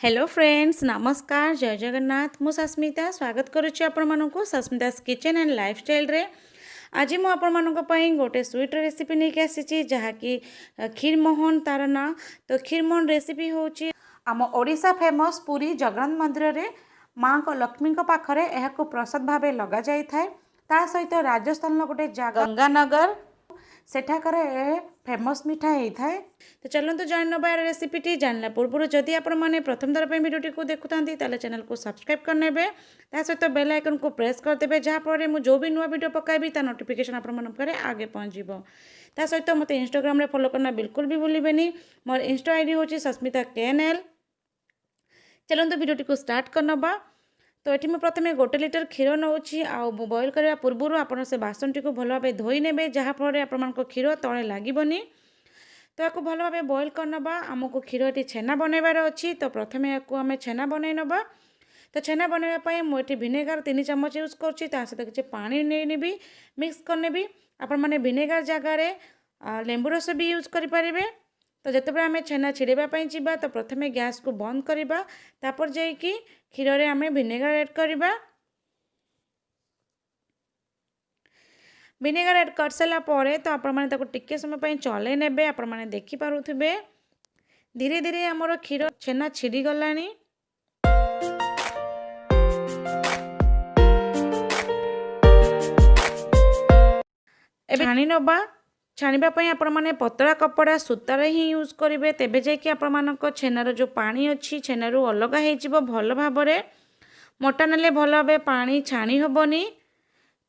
Hello friends, नमस्कार, जय जगन्नाथ। मु सस्मिता स्वागत करुच्ची आपण मानकु सस्मितास किचन एंड लाइफस्टाइल रे। आज मु आपण मानक पई गोटे स्वीट रेसिपी लेके आसीची जहाँकि खीर मोहन तार ना। तो खीर मोहन रेसिपी होची आम ओडिशा फेमस पुरी जगन्नाथ मंदिर रे माँ को लक्ष्मी को पाखरे एहाको प्रसाद भावे लगा जाई थाए। ता सहित राजस्थान गोटे गंगानगर सेठाकर फेमस मिठा होता है। तो चलते जान ना रेसिपीटी जानला पूर्व जदि आपने प्रथम थर पर भिडियोटी को देखुता चैनल को सब्सक्राइब करने सहित बेल आइकन को प्रेस करदे जहाँफल मुझे जो भी नुआ वीडियो पकाइबी ता नोटिफिकेशन आपरे आगे पहुँचो। ता सहित मत इंस्टाग्राम फॉलो करना बिल्कुल भी भूलें। मोर इंस्टा आईडी हूँ सस्मिता KNL। चलते वीडियोटी को स्टार्ट करनबा। तो ये मुझे प्रथम गोटे लिटर क्षीर नौची बॉयल करने पूर्व आपड़ से बासन टी भल भाव धोई ने जहाँफल आप क्षीर तले लगभनी। तो या भल भाव बॉयल करनबा। आमको क्षीर ये छेना बनइबार अच्छी। तो प्रथम या छेना बनई नबा। तो छेना बनवाई मुझे विनेगार 3 चम्मच यूज कर सहित किसी पानी नहीं मिक्स करने। आपण मैंने विनेगार जगार लेंबू रस भी यूज करें। तो जितेबाला आम छेना छिड़ापी जावा तो प्रथम गैस को बंद करवा तापर जाकि क्षीर रे आम विनेगार ऐड करवा। विनेगार ऐड कर सारा तो आपण टिके समय चलई ने आपण मैंने देखिपे धीरे धीरे आमर क्षीर छेना छिड़ी गला। छाणी नबा। छाणीबापी आपण मैंने पतला कपड़ा सूतार ही यूज करेंगे तेबे जाकि आपण छेनार जो पानी अच्छी छेनारू अलग हो भल भाव मोटा नेले भल भाव पानी छाणी हेनी।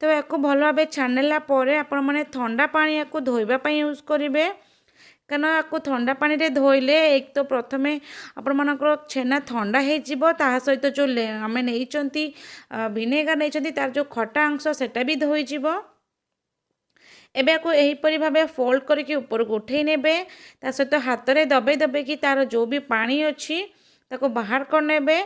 तो या भल भाव छाणीला आपण मैंने ठंडा पानी या धोइबापी यूज करेंगे कारण या ठंडा पानी रे धोइले एक तो प्रथम आपण मानकर छेना ठंडा हो सहित जो आम नहीं विनेगार नहीं तार जो खटा अंश सेटा भी धोईजिव। एबे को एहीपरि भावे फोल्ड करके ऊपर को उठे ने सहित हाथ में दबे दबे कि तार जो भी पानी अच्छी ताको बाहर करने।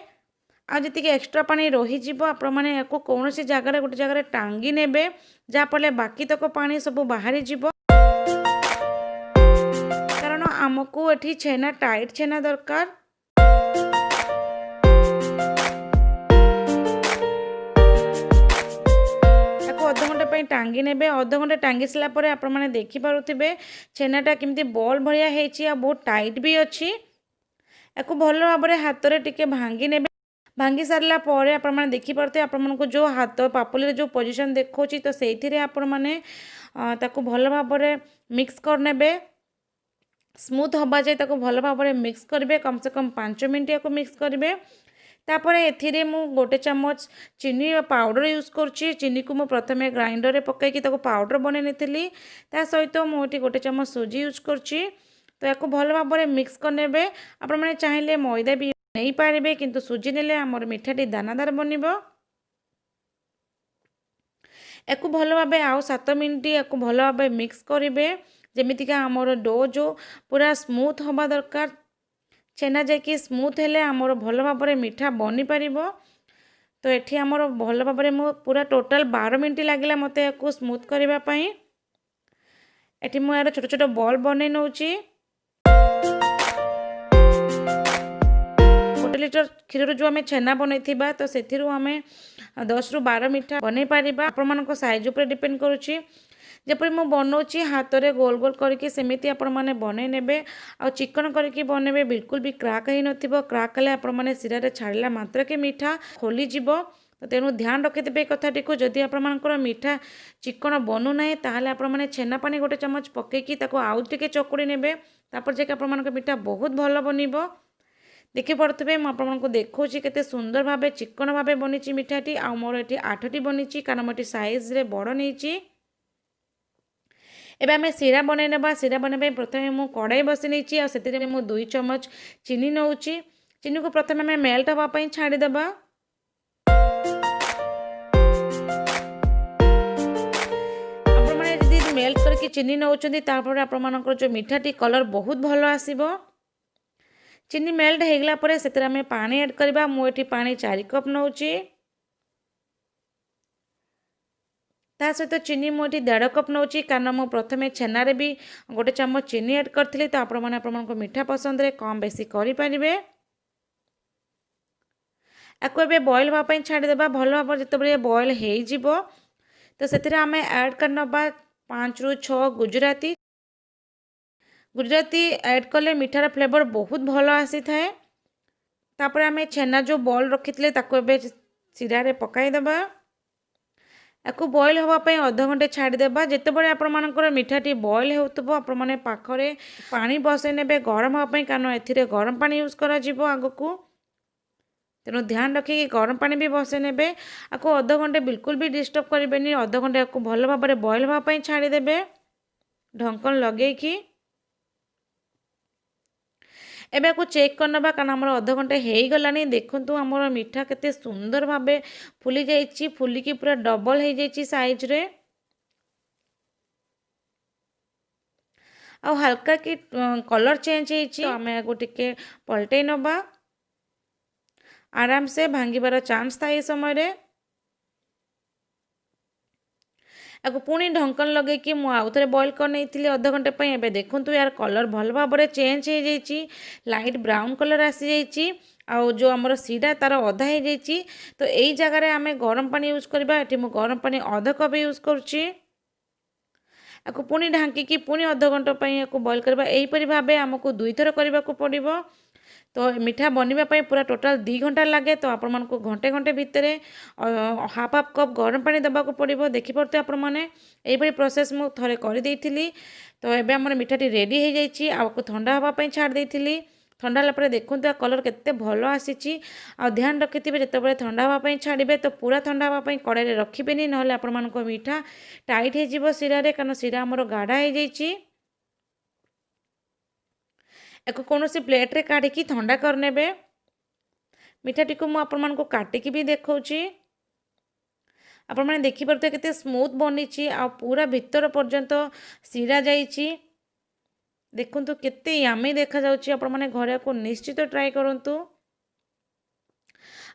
आ जी एक्स्ट्रा पानी रही आपने कौन सी जगह गोटे जगह टांगी ने जहाँफल बाकी तक पानी सब बाहरी जीव कारण आमको एठी छेना टाइट छेना दरकार। अधघंटे टांगी ने अधघंटे टांगी सारापर आपने देखिपे छेनाटा केमती बॉल भाया है बहुत टाइट भी अच्छी। या भल भाव हाथ में टिके भांगी ने भांगी सारा आपने देखिपे आपको जो हाथ पापुली जो पोजिशन देखा तो से आपने भल भाव मिक्स करने स्मूथ हवा जाए भल भाव मिक्स करेंगे कम से कम 5 मिनट या मिक्स करेंगे। तापर एथिरे मु गोटे चम्मच चीनी पाउडर यूज करुच्ची। चीनी को मु प्रथमे ग्राइंडर में पकईकि पाउडर बन नी सहित मुझे गोटे चम्मच सूजी यूज करुच्ची। तो या भल भाव मिक्स करने आपण मैंने चाहिए मैदा भी नहीं पारे किंतु सूजी नेले आमर मिठाटी दानादार बनिबो। या भल भाव आउ 7 मिनट या भल भाव मिक्स करेंगे जमीतिका आमर डो जो पूरा स्मूथ हवा दरकार। छेना जाकि स्मूथ हेले आमर भल भाव मिठा बनी पार। तो ये आमर भल भाव मु पूरा टोटाल 12 मिनट लगे मत स्मूथ करने। ये मुझे यार छोट छोट बॉल बन नौची। गोटे लिटर क्षीर जो आम छेना बनई तो से आम 10 ରୁ 12 मिठा बन पार। आपण साइज उपर डिपेंड करुच्ची जपरी मु बनाऊँगी हाथ में गोल गोल करके सेमती आपण मैंने बनई ने आ चिकन करके बनइबे बिल्कुल भी क्राक ही नथिबो। क्राक हेले आपण मैंने सिरा छाड़ला मात्र के मीठा खोलीजिव। तो तेणु ध्यान रखिथे कथाटी को जदि आपणकर मीठा चिकन बनूना ताहले आपण मैंने छेना पानी गोटे चम्मच पकईकि आउ टिके चकुड़ी ने तापर जाके आपण मीठा बहुत भल बनिबो। देखि पड़ुथे मुझे देखा केते सुंदर भाव चिकन भाव बनी मिठाटी आ मोर ये 8टी बनी कारण मोटी साइज रे बड़ नहीं। एबे आम सीरा बनई ना। सीरा बनवाई प्रथम मु कड़ाई बसी नहीं से 2 चम्मच चीनी नौची। चीनी को प्रथम आम मेल्ट हाँपाई छाड़ीदबा। आप मेल्ट करके चीनी नौचंदी तापर आपनकर जो मिठाटी कलर बहुत भल आसीबो। चीनी मेल्ट होगला पर से पानी ऐड करवा। मुझे पानी 4 कप नौची ता सहित चीनी मुझे 1.5 कप नौची कारण मु प्रथमे छेनारे भी गोटे चम्मच चीनी ऐड करी। तो आपण मैंने मीठा पसंद रे कम बेसी करें। आपको एबे बॉयल होगा छाड़देबा भल भाव जिते बॉयल हो तो से आम ऐड करनबा 5 ରୁ 6 गुजराती गुजराती ऐड कले मिठार फ्लेवर बहुत भल आसी थाए। तापर आम छेना जो बॉल रखी थे सिरा पकईदेबा आपको बॉयल होगापी अध घंटे छाड़देबा जितेबाला आपर मिठाटी बॉयल होने पाखरे पानी बसई ने गरम हाँपाई कारण ए गरम पानी यूज कर आगक तेणु ध्यान रखिए गरम पानी भी बसई ने आपको अध घंटे बिल्कुल भी डिस्टर्ब करेंगे अध घंटे आपको भल भाव में बॉयल हाँपाई छाड़देबे ढक्कन लगेकी एबे आपको चेक करनबा कारण आम अध घंटे हो गलानी देखु आमर मिठा केते सुंदर भाव फुली जाइए फुलिकी पूरा डबल हो जाइए साइज रे आ हल्का कि कलर चेंज हो आम टिके पलटई नबा आराम से भांगार चांस था समय आपको पुणी ढक्कन लगे कि मुझे बॉयल कर नहीं अध घंटे एबे देखु यार कलर भल भाव में चेंज हो जाइए लाइट ब्राउन कलर आसी जाइए आउ जो आमर सीरा तार अधा हो जाइए तो यही जगार आम गरम पानी यूज करवा ये गरम पानी अध कप यूज करुच्ची आपको पुणी ढांकी पुणी अध घंटे आपको बॉयल करवा यहीपरी भाव आमको 2 थर करने को पड़ो तो मिठा बनवाई पूरा टोटाल 2 घंटा लगे तो आपण मानक घंटे घंटे भितर हाफ हाफ कप गरम पानी देवाक पड़ो देखिपे आपण मैंने यही प्रोसेस मु थे कर तो एबे आम मिठाटी रेडी हो जाइए आपको ठंडा हाँपाई छाड़ देती ठंडा है देखु कलर केते भल आसी आ ध्यान रखिथे जिते ठंडा हाँपाई छाड़े तो पूरा ठंडा हाँपाई कड़ाई रखिबेनी ना आपण मानक मिठा टाइट हो सिरा कारण सिरा आमर गाढ़ा हो जाइए एक कौन सी प्लेट रे काढ़ी ठंडा करने मिठाटी को मुझे काटिकी भी देखी आपण मैंने देखिपे केते स्मूथ बनी आ पूरा भीतर पर्यंत सिरा जाइए देखु केते यामी देखा आपण मैंने घरे को निश्चित ट्राई करूँ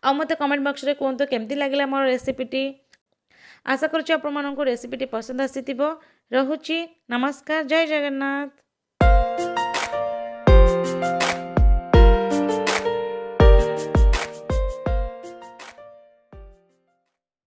आ मते कमेंट बॉक्स रे कहतु केमती लगे मोर रेसिपीटी आशा करुँच आपण रेसिपीटी पसंद आसी रोची नमस्कार जय जगन्नाथ।